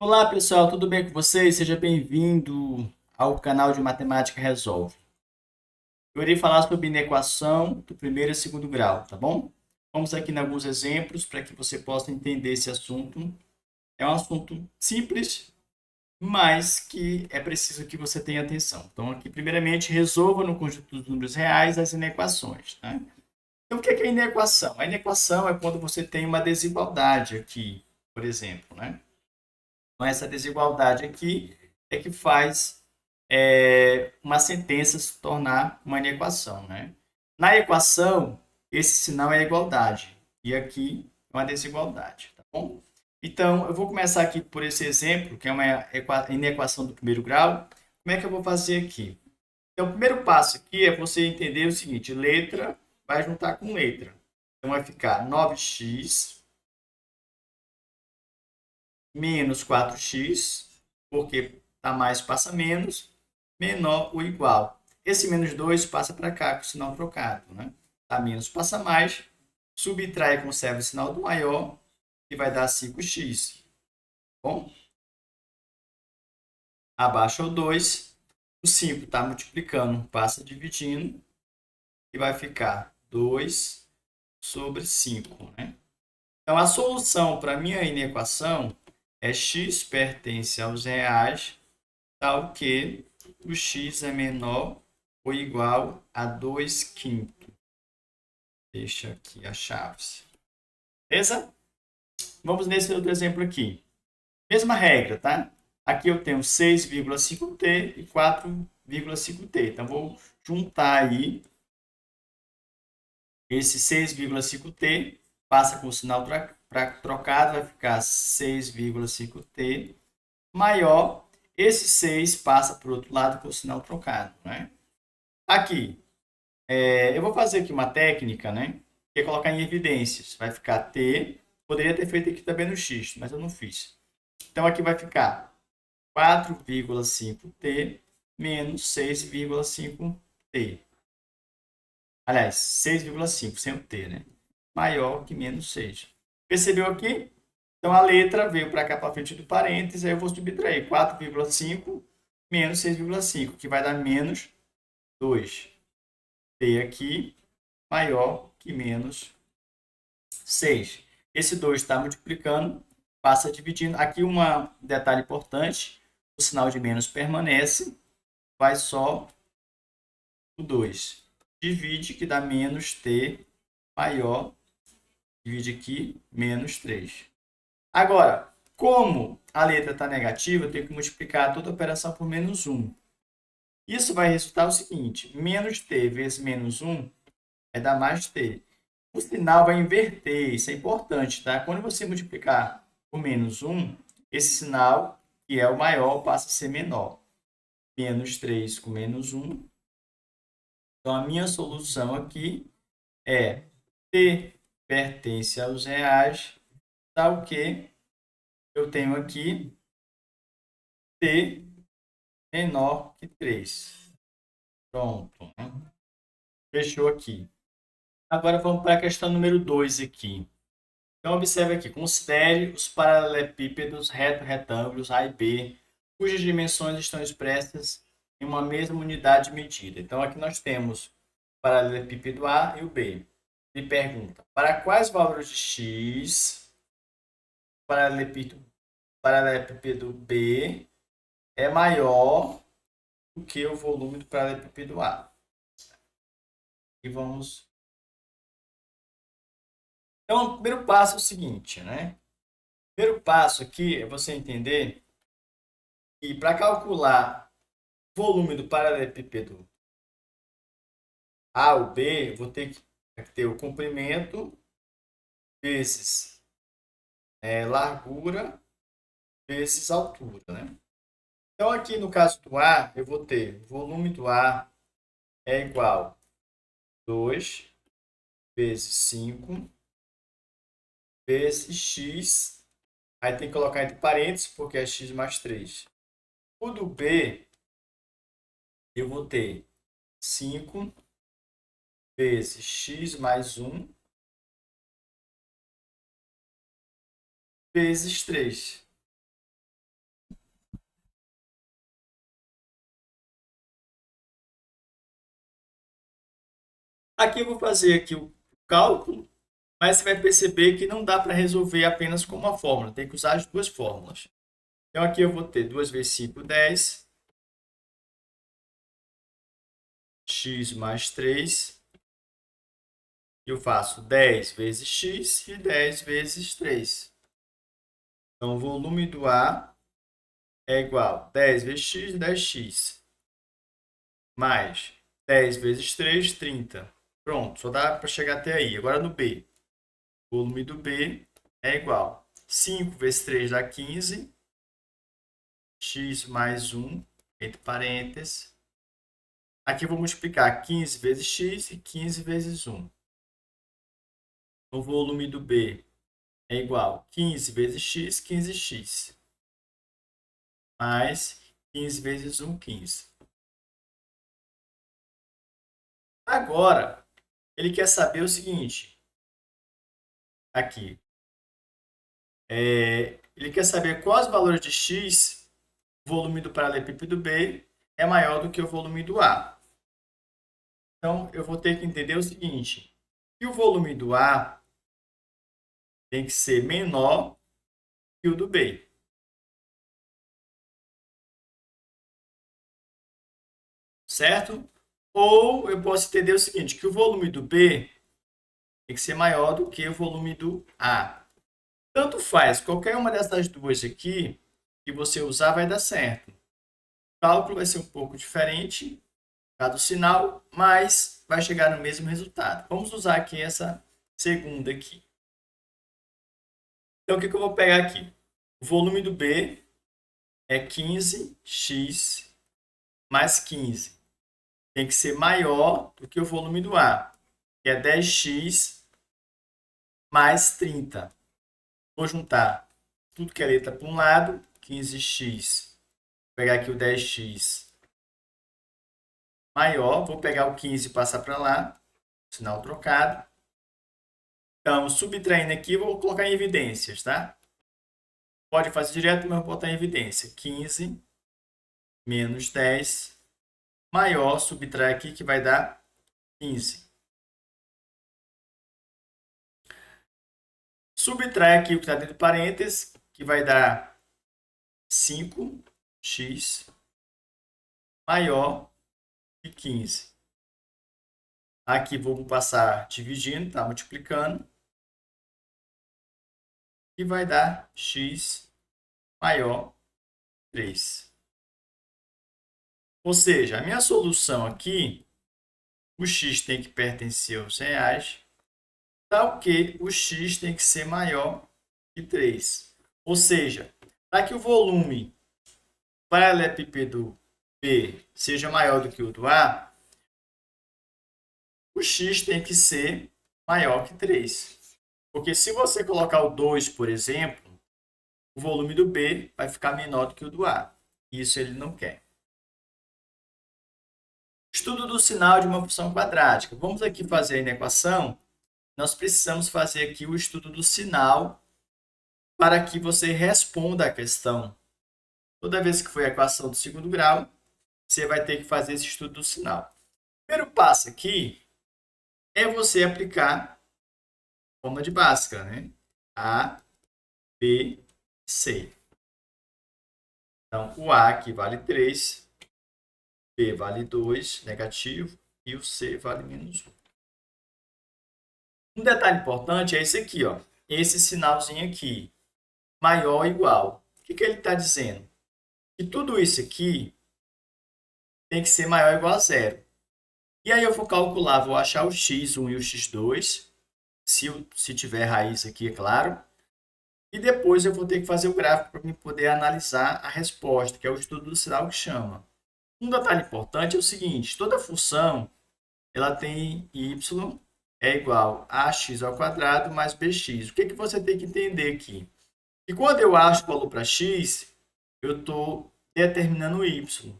Olá pessoal, tudo bem com vocês? Seja bem-vindo ao canal de Matemática Resolve. Eu irei falar sobre inequação do primeiro e segundo grau, tá bom? Vamos aqui em alguns exemplos para que você possa entender esse assunto. É um assunto simples, mas que é preciso que você tenha atenção. Então, aqui, primeiramente, resolva no conjunto dos números reais as inequações, tá? Então, o que é inequação? A inequação é quando você tem uma desigualdade aqui, por exemplo, né? Então, essa desigualdade aqui é que faz uma sentença se tornar uma inequação, né? Na equação, esse sinal é a igualdade. E aqui é uma desigualdade, tá bom? Então, eu vou começar aqui por esse exemplo, que é uma inequação do primeiro grau. Como é que eu vou fazer aqui? Então, o primeiro passo aqui é você entender o seguinte: letra vai juntar com letra. Então, vai ficar 9x menos 4x, porque está mais passa menos, menor ou igual. Esse menos 2 passa para cá com o sinal trocado. Né? Tá menos passa mais, subtrai e conserva o sinal do maior, que vai dar 5x. Bom, abaixa o 2, o 5 está multiplicando, passa dividindo, e vai ficar 2 sobre 5. Né? Então, a solução para a minha inequação é x pertence aos reais, tal que o x é menor ou igual a 2 quintos. Deixa aqui a chave. Beleza? Vamos nesse outro exemplo aqui. Mesma regra, tá? Aqui eu tenho 6,5t e 4,5t. Então, vou juntar aí esse 6,5t, passa com o sinal trocado, vai ficar 6,5t maior. Esse 6 passa para o outro lado com o sinal trocado, né? Aqui, eu vou fazer aqui uma técnica, né? Que é colocar em evidências. Vai ficar T. Poderia ter feito aqui também no X, mas eu não fiz. Então, aqui vai ficar 4,5T menos 6,5T. Aliás, 6,5 sem o T, né? Maior que menos 6. Percebeu aqui? Então, a letra veio para cá para frente do parênteses, aí eu vou subtrair 4,5 menos 6,5, que vai dar menos 2. T aqui maior que menos 6. Esse 2 está multiplicando, passa dividindo. Aqui um detalhe importante, o sinal de menos permanece, vai só o 2. Divide, que dá menos t maior, divide aqui, menos 3. Agora, como a letra está negativa, eu tenho que multiplicar toda a operação por menos 1. Isso vai resultar o seguinte, menos t vezes menos 1 vai dar mais t. O sinal vai inverter, isso é importante, tá? Quando você multiplicar por menos 1, esse sinal, que é o maior, passa a ser menor. Menos 3 com menos 1. Então, a minha solução aqui é t pertence aos reais, tal que eu tenho aqui t menor que 3. Pronto. Né? Fechou aqui. Agora vamos para a questão número 2 aqui. Então, observe aqui, considere os paralelepípedos retângulos A e B, cujas dimensões estão expressas em uma mesma unidade de medida. Então, aqui nós temos o paralelepípedo A e o B. Ele pergunta, para quais valores de x, o paralelepípedo B é maior do que o volume do paralelepípedo A? E vamos... Então, o primeiro passo é o seguinte, né? O primeiro passo aqui é você entender que para calcular volume do paralelepípedo A ou B, eu vou ter que ter o comprimento vezes largura vezes altura, né? Então, aqui no caso do A, eu vou ter o volume do A é igual a 2 vezes 5 vezes x. Aí tem que colocar entre parênteses, porque é x mais 3. O do B, eu vou ter 5 vezes x mais 1 vezes 3. Aqui eu vou fazer aqui o cálculo, mas você vai perceber que não dá para resolver apenas com uma fórmula, tem que usar as duas fórmulas. Então aqui eu vou ter 2 vezes 5, 10, x mais 3, eu faço 10 vezes x e 10 vezes 3. Então o volume do A é igual a 10 vezes x, 10x, mais 10 vezes 3, 30. Pronto, só dá para chegar até aí. Agora no B. O volume do B é igual a 5 vezes 3 dá 15, x mais 1, entre parênteses. Aqui eu vou multiplicar 15 vezes x e 15 vezes 1. O volume do B é igual a 15 vezes x, 15x, mais 15 vezes 1, 15. Agora, ele quer saber o seguinte, aqui, ele quer saber quais valores de x, o volume do paralelepípedo B é maior do que o volume do A. Então, eu vou ter que entender o seguinte, que o volume do A tem que ser menor que o do B. Certo? Ou eu posso entender o seguinte, que o volume do B tem que ser maior do que o volume do A. Tanto faz, qualquer uma dessas duas aqui que você usar vai dar certo. O cálculo vai ser um pouco diferente, cada sinal, mas vai chegar no mesmo resultado. Vamos usar aqui essa segunda aqui. Então, o que eu vou pegar aqui? O volume do B é 15x mais 15. Tem que ser maior do que o volume do A, que é 10x mais 30. Vou juntar tudo que é letra para um lado, 15x. Vou pegar aqui o 10x maior, vou pegar o 15 e passar para lá, sinal trocado. Então, subtraindo aqui, vou colocar em evidências, tá? Pode fazer direto, mas vou botar em evidência. 15 menos 10 maior, subtrai aqui que vai dar 15. Subtrai aqui o que está dentro do parênteses, que vai dar 5x maior que 15. Aqui vou passar dividindo, tá? Multiplicando. E vai dar x maior que 3. Ou seja, a minha solução aqui, o x tem que pertencer aos reais, tal que o x tem que ser maior que 3. Ou seja, para que o volume paralelepípedo B seja maior do que o do A, o x tem que ser maior que 3. Porque se você colocar o 2, por exemplo, o volume do B vai ficar menor do que o do A. Isso ele não quer. Estudo do sinal de uma função quadrática. Vamos aqui fazer na equação. Nós precisamos fazer aqui o estudo do sinal para que você responda a questão. Toda vez que for a equação do segundo grau, você vai ter que fazer esse estudo do sinal. O primeiro passo aqui é você aplicar a fórmula de Bhaskara, né? A, B, C. Então, o A aqui vale 3, B vale 2, negativo, e o C vale menos 1. Um detalhe importante é esse aqui, ó. Esse sinalzinho aqui, maior ou igual. O que ele está dizendo? Que tudo isso aqui tem que ser maior ou igual a zero. E aí eu vou calcular, vou achar o x1 e o x2, se tiver raiz aqui, é claro. E depois eu vou ter que fazer o gráfico para poder analisar a resposta, que é o estudo do sinal que chama. Um detalhe importante é o seguinte, toda função ela tem y é igual a x ao quadrado mais bx. O que você tem que entender aqui? E quando eu acho o valor para x, eu estou determinando o y.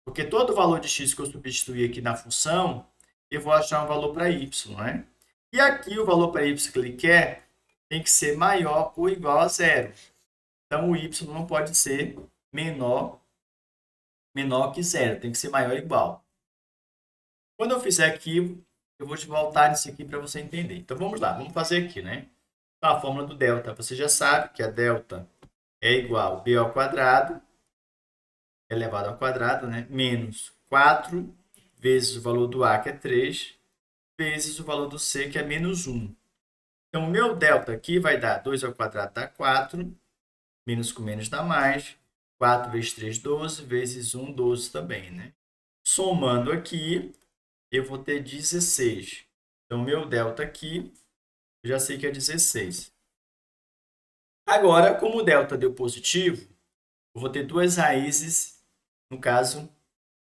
Porque todo valor de x que eu substituir aqui na função, eu vou achar um valor para y, né? E aqui o valor para y que ele quer tem que ser maior ou igual a zero. Então, o y não pode ser menor que zero, tem que ser maior ou igual. Quando eu fizer aqui, eu vou te voltar nisso aqui para você entender. Então, vamos lá. Vamos fazer aqui, né? A fórmula do delta. Você já sabe que a delta é igual a b ao quadrado, elevado ao quadrado, né? Menos 4 vezes o valor do a, que é 3, vezes o valor do c, que é menos 1. Então, o meu delta aqui vai dar 2 ao quadrado dá 4, menos com menos dá mais, 4 vezes 3, 12, vezes 1, 12 também, né? Somando aqui, eu vou ter 16. Então, o meu delta aqui, eu já sei que é 16. Agora, como o delta deu positivo, eu vou ter duas raízes, no caso,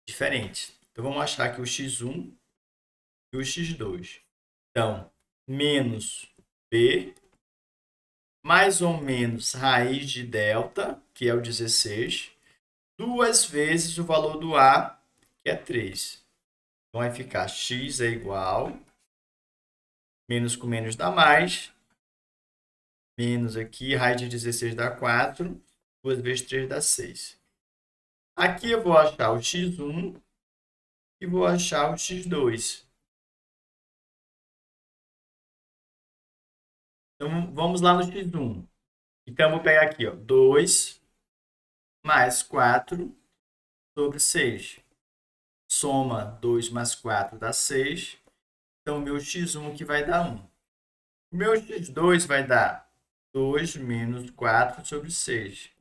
diferentes. Então, vamos achar aqui o x1 e o x2. Então, menos b, mais ou menos raiz de delta, que é o 16, duas vezes o valor do a, que é 3. Então, vai ficar x é igual, menos com menos dá mais, menos aqui, raiz de 16 dá 4, 2 vezes 3 dá 6. Aqui eu vou achar o x1 e vou achar o x2. Então, vamos lá no x1. Então, eu vou pegar aqui, ó, 2 mais 4 sobre 6. Soma 2 mais 4 dá 6. Então, o meu x1 aqui vai dar 1. O meu x2 vai dar 2 menos 4 sobre 6.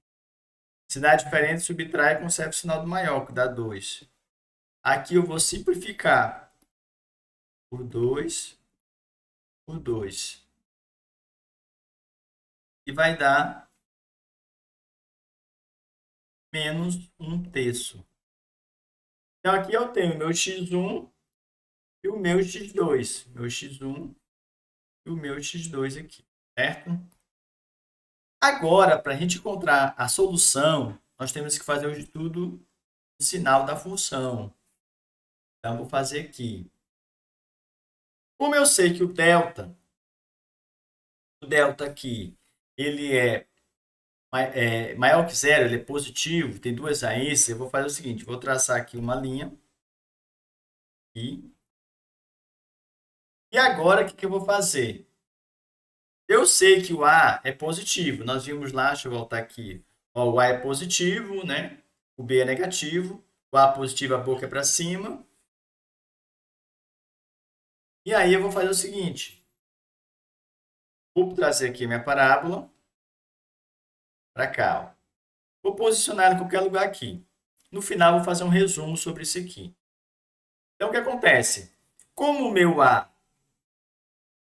Se dá diferente, subtrai e conserva o sinal do maior, que dá 2. Aqui eu vou simplificar por 2 por 2. E vai dar menos 1/3. Então, aqui eu tenho o meu x1 e o meu x2. Meu x1 e o meu x2 aqui, certo? Agora, para a gente encontrar a solução, nós temos que fazer o estudo do sinal da função. Então, vou fazer aqui. Como eu sei que o delta aqui, ele é maior que zero, ele é positivo, tem duas raízes, eu vou fazer o seguinte, vou traçar aqui uma linha. E agora, o que eu vou fazer? Eu sei que o A é positivo. Nós vimos lá, deixa eu voltar aqui. Ó, o A é positivo, né? O B é negativo. O A positivo, a boca é para cima. E aí eu vou fazer o seguinte. Vou trazer aqui a minha parábola para cá. Ó. Vou posicionar em qualquer lugar aqui. No final, vou fazer um resumo sobre isso aqui. Então, o que acontece? Como o meu A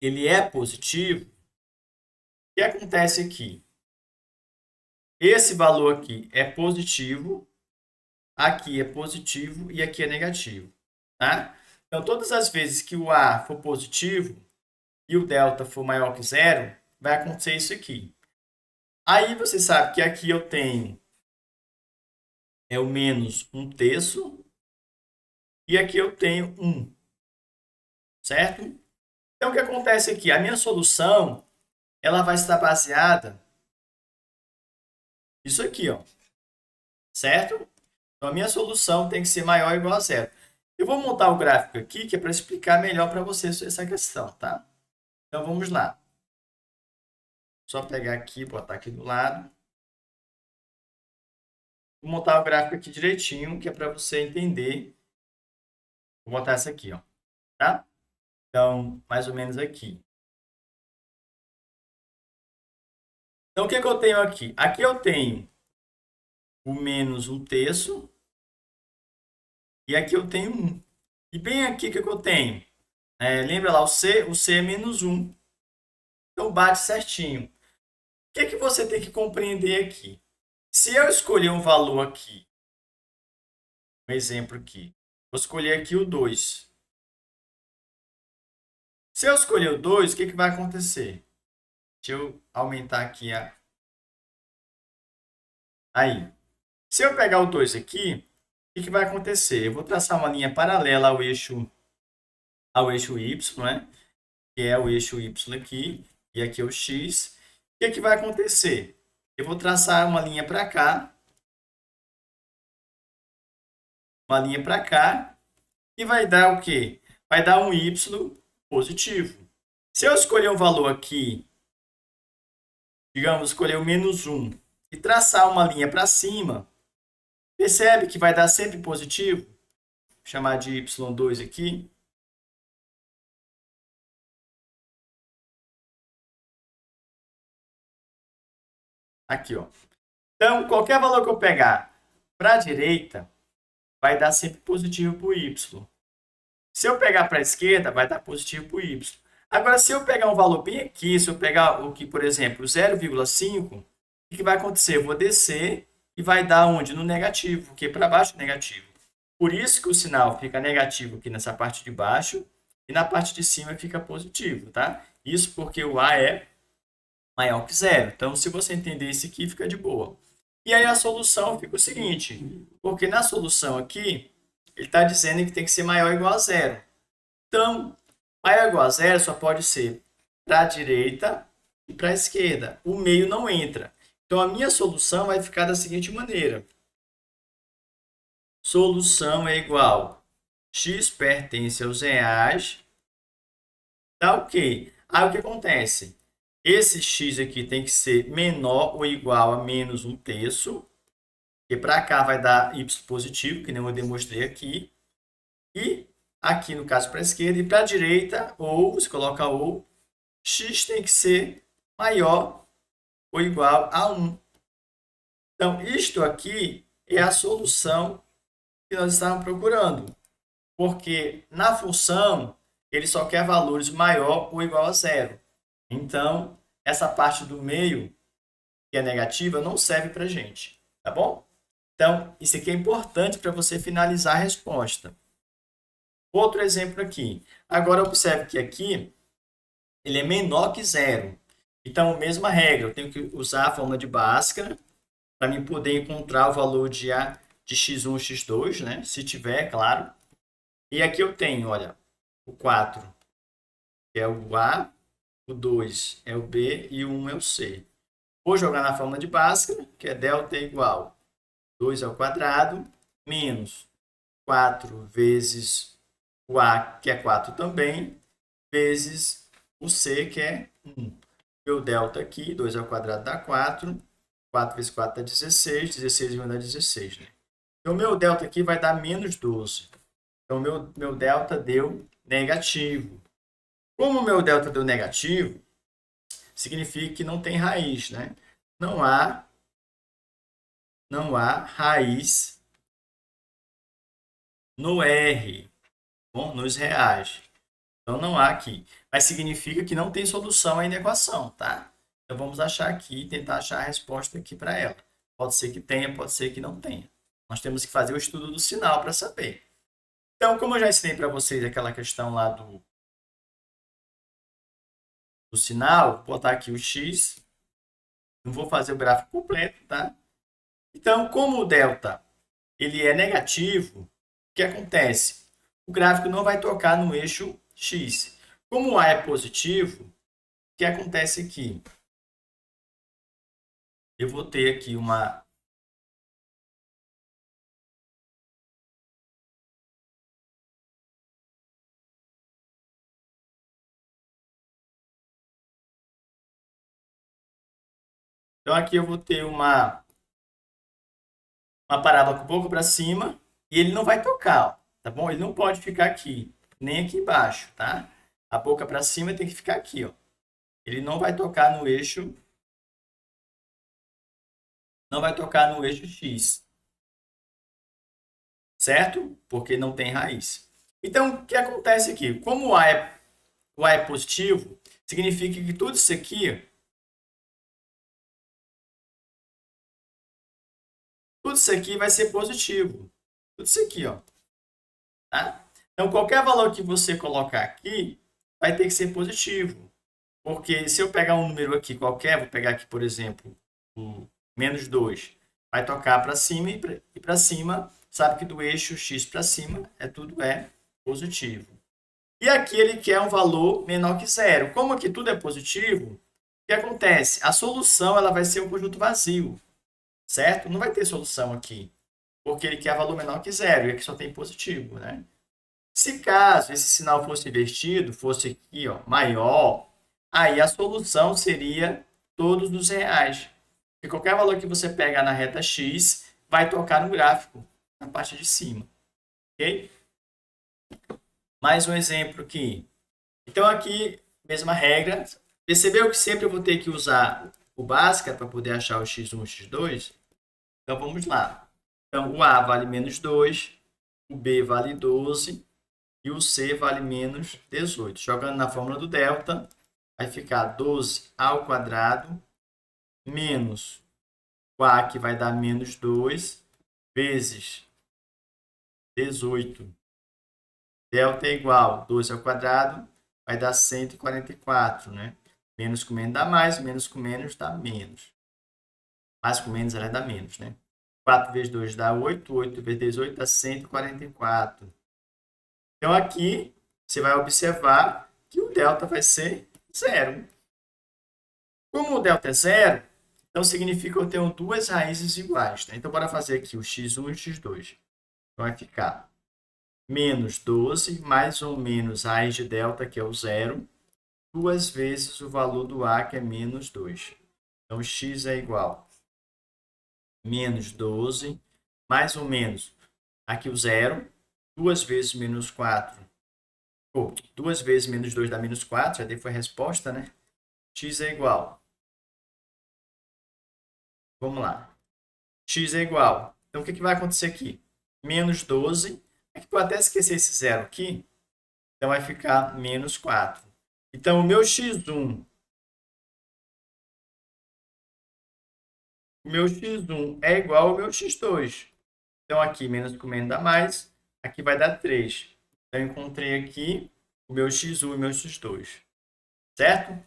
ele é positivo, o que acontece aqui? Esse valor aqui é positivo, aqui é positivo e aqui é negativo. Tá? Então, todas as vezes que o A for positivo e o delta for maior que zero, vai acontecer isso aqui. Aí você sabe que aqui eu tenho o menos 1/3 e aqui eu tenho 1. Certo? Então, o que acontece aqui? A minha solução ela vai estar baseada nisso aqui, ó. Certo? Então, a minha solução tem que ser maior ou igual a zero. Eu vou montar o gráfico aqui, que é para explicar melhor para vocês essa questão, tá? Então, vamos lá. Só pegar aqui, botar aqui do lado. Vou montar o gráfico aqui direitinho, que é para você entender. Vou botar essa aqui, ó. Tá? Então, mais ou menos aqui. Então, o que eu tenho aqui? Aqui eu tenho o menos 1/3 e aqui eu tenho 1. E bem aqui, o que eu tenho? Lembra lá, o C é menos 1. Então, bate certinho. O que você tem que compreender aqui? Se eu escolher um valor aqui, um exemplo aqui, vou escolher aqui o 2. Se eu escolher o 2, o que vai acontecer? Deixa eu aumentar aqui Aí. Se eu pegar o 2 aqui, o que vai acontecer? Eu vou traçar uma linha paralela ao eixo Y, né? Que é o eixo Y aqui, e aqui é o X. O que vai acontecer? Eu vou traçar uma linha para cá, e vai dar o quê? vai dar um y positivo. Se eu escolher um valor aqui, digamos, escolher o -1 e traçar uma linha para cima, percebe que vai dar sempre positivo? Vou chamar de y2 aqui. Aqui, ó. Então, qualquer valor que eu pegar para a direita, vai dar sempre positivo para o y. Se eu pegar para a esquerda, vai dar positivo para o y. Agora, se eu pegar um valor bem aqui, se eu pegar o que, por exemplo, 0,5, o que vai acontecer? Eu vou descer e vai dar onde? No negativo, porque para baixo é negativo. Por isso que o sinal fica negativo aqui nessa parte de baixo e na parte de cima fica positivo, tá? Isso porque o A é maior que zero. Então, se você entender isso aqui, fica de boa. E aí a solução fica o seguinte, porque na solução aqui, ele está dizendo que tem que ser maior ou igual a zero. Então, maior ou igual a zero só pode ser para a direita e para a esquerda. O meio não entra. Então, a minha solução vai ficar da seguinte maneira. Solução é igual x pertence aos reais. Tá ok. Aí o que acontece? Esse x aqui tem que ser menor ou igual a menos 1/3. E para cá vai dar y positivo, que nem eu demonstrei aqui. E aqui, no caso, para a esquerda. E para a direita, ou, você coloca ou, x tem que ser maior ou igual a 1. Então, isto aqui é a solução que nós estávamos procurando. Porque na função, ele só quer valores maior ou igual a zero. Então, essa parte do meio, que é negativa, não serve para a gente. Tá bom? Então, isso aqui é importante para você finalizar a resposta. Outro exemplo aqui. Agora, observe que aqui, ele é menor que zero. Então, mesma regra, eu tenho que usar a fórmula de Bhaskara para mim poder encontrar o valor de x1 e x2, né? Se tiver, claro. E aqui eu tenho, olha, o 4 é o A, o 2 é o B e o 1 é o C. Vou jogar na fórmula de Bhaskara, que é delta igual 2 ao quadrado, menos 4 vezes o A, que é 4 também, vezes o C, que é 1. Meu delta aqui, 2 ao quadrado dá 4, 4 vezes 4 dá 16, 16 vai dar 16, né? Então, meu delta aqui vai dar menos 12. Então, meu delta deu negativo. Como o meu delta deu negativo, significa que não tem raiz, né? Não há raiz no R, bom, nos reais. Então, não há aqui. Mas significa que não tem solução aí na equação, tá? Então, vamos achar aqui, tentar achar a resposta aqui para ela. Pode ser que tenha, pode ser que não tenha. Nós temos que fazer o estudo do sinal para saber. Então, como eu já ensinei para vocês aquela questão lá do sinal, vou botar aqui o x. Não vou fazer o gráfico completo, tá? Então, como o delta ele é negativo, o que acontece? O gráfico não vai tocar no eixo x. Como o A é positivo, o que acontece aqui? Eu vou ter aqui uma... Então, aqui eu vou ter uma parábola com um pouco para cima e ele não vai tocar, ó, tá bom? Ele não pode ficar aqui, nem aqui embaixo, tá? A boca para cima tem que ficar aqui, ó. Ele não vai tocar no eixo X, certo? Porque não tem raiz. Então, o que acontece aqui? Como o A é positivo, significa que tudo isso aqui vai ser positivo. Tudo isso aqui, ó. Tá? Então, qualquer valor que você colocar aqui vai ter que ser positivo. Porque se eu pegar um número aqui qualquer, vou pegar aqui, por exemplo, o -2, vai tocar para cima e para cima, sabe que do eixo x para cima tudo é positivo. E aqui ele quer um valor menor que zero. Como aqui tudo é positivo, o que acontece? A solução ela vai ser um conjunto vazio, certo? Não vai ter solução aqui, porque ele quer valor menor que zero, e aqui só tem positivo, né? Se caso esse sinal fosse invertido, fosse aqui, ó, maior, aí a solução seria todos os reais. E qualquer valor que você pegar na reta X vai tocar no gráfico, na parte de cima. Ok? Mais um exemplo aqui. Então, aqui, mesma regra. Percebeu que sempre eu vou ter que usar o Bhaskara para poder achar o x1 e x2? Então, vamos lá. Então, o A vale menos 2, o B vale 12 e o C vale menos 18. Jogando na fórmula do delta, vai ficar 12 ao quadrado menos o A, que vai dar menos 2, vezes 18. Delta é igual a 12 ao quadrado, vai dar 144, né? Menos com menos dá mais, menos com menos dá menos. Mais com menos ela dá menos, né? 4 vezes 2 dá 8, 8 vezes 18 dá 144. Então, aqui, você vai observar que o delta vai ser zero. Como o delta é zero, então significa que eu tenho duas raízes iguais. Tá? Então, bora fazer aqui o x1 e o x2. Então, vai ficar menos 12 mais ou menos raiz de delta, que é o zero, duas vezes o valor do A, que é menos 2. Então, x é igual a menos 12 mais ou menos aqui o zero, duas vezes menos 4. Ou, duas vezes menos 2 dá menos 4, já dei foi a resposta, né? X é igual. Vamos lá. X é igual. Então, o que vai acontecer aqui? Menos 12. Aqui pode até esquecer esse zero aqui. Então, vai ficar menos 4. Então, o meu x1 é igual ao meu x2. Então, aqui, menos com menos dá mais. Aqui vai dar 3. Então, eu encontrei aqui o meu x1 e o meu x2. Certo?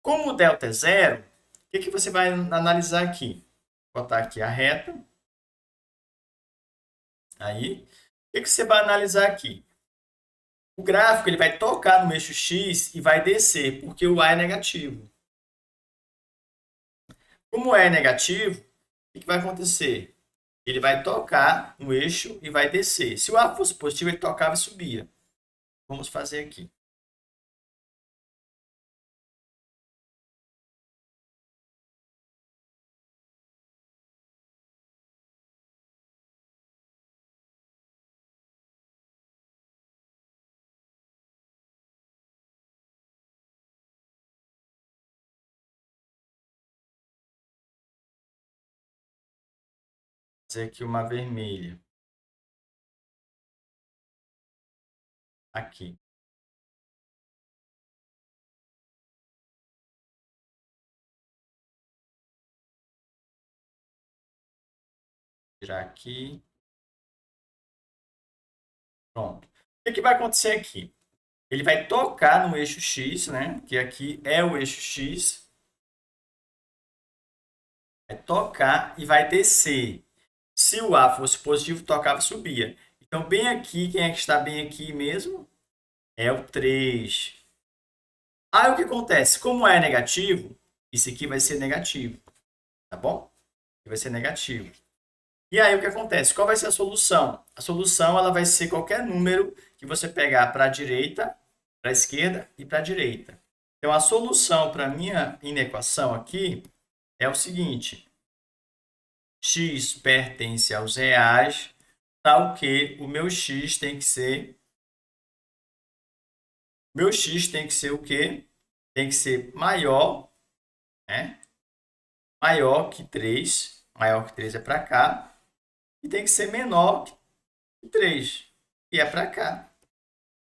Como o delta é zero, o que você vai analisar aqui? Vou botar aqui a reta. Aí, o que você vai analisar aqui? O gráfico ele vai tocar no eixo X e vai descer, porque o A é negativo. Como o A é negativo, o que vai acontecer? Ele vai tocar no eixo e vai descer. Se o A fosse positivo, ele tocava e subia. Vamos fazer aqui. Vou fazer aqui uma vermelha. Aqui. Tirar aqui. Pronto. O que vai acontecer aqui? Ele vai tocar no eixo X, né? Que aqui é o eixo X. Vai tocar e vai descer. Se o A fosse positivo, tocava e subia. Então, bem aqui, quem é que está bem aqui mesmo? É o 3. Aí, o que acontece? Como é negativo, isso aqui vai ser negativo. Tá bom? Vai ser negativo. E aí, o que acontece? Qual vai ser a solução? A solução ela vai ser qualquer número que você pegar para a direita, para a esquerda e para a direita. Então, a solução para a minha inequação aqui é o seguinte. X pertence aos reais, tal que o meu X tem que ser... Meu X tem que ser o quê? Tem que ser maior, né? Maior que 3. Maior que 3 é para cá. E tem que ser menor que 3, que é para cá.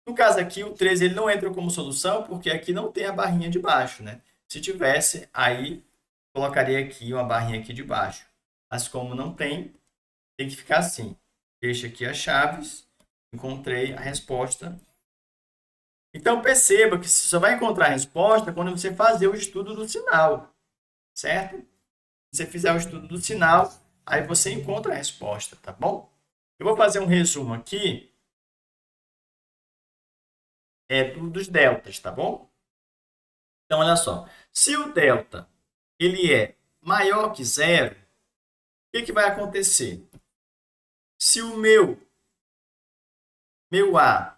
No caso aqui, o 13 ele não entra como solução, porque aqui não tem a barrinha de baixo, né? Se tivesse, aí colocaria aqui uma barrinha aqui de baixo. Mas como não tem, tem que ficar assim. Deixa aqui as chaves, encontrei a resposta. Então perceba que você só vai encontrar a resposta quando você fazer o estudo do sinal, certo? Se você fizer o estudo do sinal, aí você encontra a resposta, tá bom? Eu vou fazer um resumo aqui dos deltas, tá bom? Então, olha só. Se o delta ele é maior que zero, o que vai acontecer? Se o meu A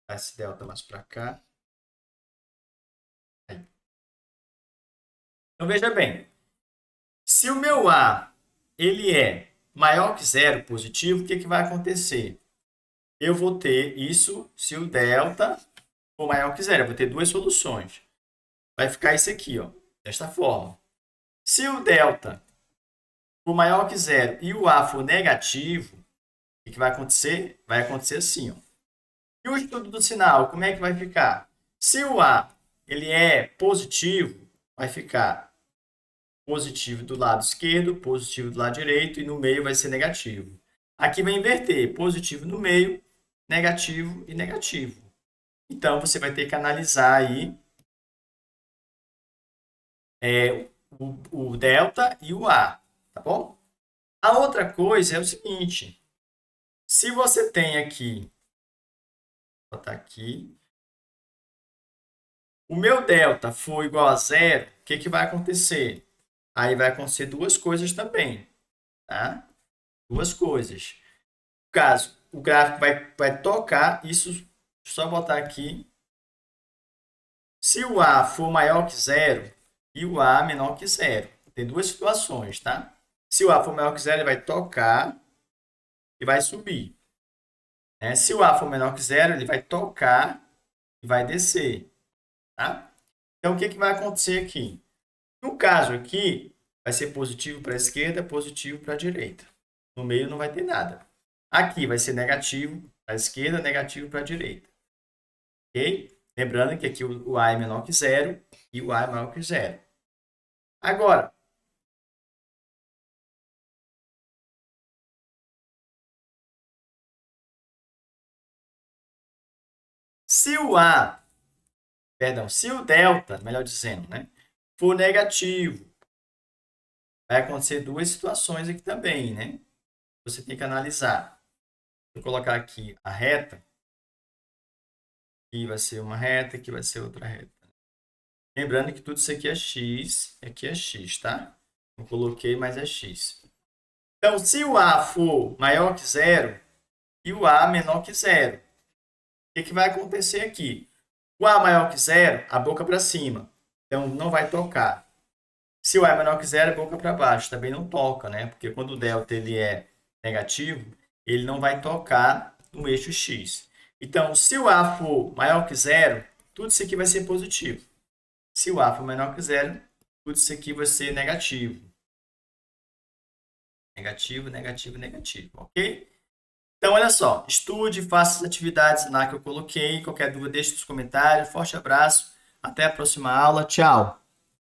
Esse delta mais para cá. Aí. Então, veja bem. Se o meu A ele é maior que zero positivo, o que, que vai acontecer? Eu vou ter isso se o delta for maior que zero. Eu vou ter duas soluções. Vai ficar isso aqui, ó, desta forma. Se o delta for maior que zero e o A for negativo, o que vai acontecer? Vai acontecer assim, ó. E o estudo do sinal, como é que vai ficar? Se o A ele é positivo, vai ficar positivo do lado esquerdo, positivo do lado direito e no meio vai ser negativo. Aqui vai inverter, positivo no meio, negativo e negativo. Então, você vai ter que analisar aí o delta e o A, tá bom? A outra coisa é o seguinte, se você tem aqui, vou botar aqui, o meu delta for igual a zero, o que, que vai acontecer? Aí vai acontecer duas coisas também, tá? Duas coisas. No caso, o gráfico vai tocar, isso só botar aqui. Se o A for maior que zero e o A menor que zero. Tem duas situações, tá? Se o A for maior que zero, ele vai tocar e vai subir. Né? Se o A for menor que zero, ele vai tocar e vai descer. Tá? Então, o que, que vai acontecer aqui? No caso aqui, vai ser positivo para a esquerda, positivo para a direita. No meio não vai ter nada. Aqui vai ser negativo para a esquerda, negativo para a direita. Ok? Lembrando que aqui o A é menor que zero e o A é maior que zero. Agora, se o A, perdão, se o delta, melhor dizendo, né, for negativo, vai acontecer duas situações aqui também, né? Você tem que analisar. Vou colocar aqui a reta. Aqui vai ser uma reta, aqui vai ser outra reta. Lembrando que tudo isso aqui é x, aqui é x, tá? Não coloquei, mas é x. Então, se o A for maior que zero e o A menor que zero, o que, que vai acontecer aqui? O A maior que zero, a boca para cima. Então, não vai tocar. Se o A é menor que zero, a boca para baixo. Também não toca, né? Porque quando o delta ele é negativo, ele não vai tocar no eixo x. Então, se o A for maior que zero, tudo isso aqui vai ser positivo. Se o A for menor que zero, tudo isso aqui vai ser negativo. Negativo, negativo, negativo, ok? Então, olha só, estude, faça as atividades lá que eu coloquei. Qualquer dúvida, deixe nos comentários. Forte abraço, até a próxima aula. Tchau!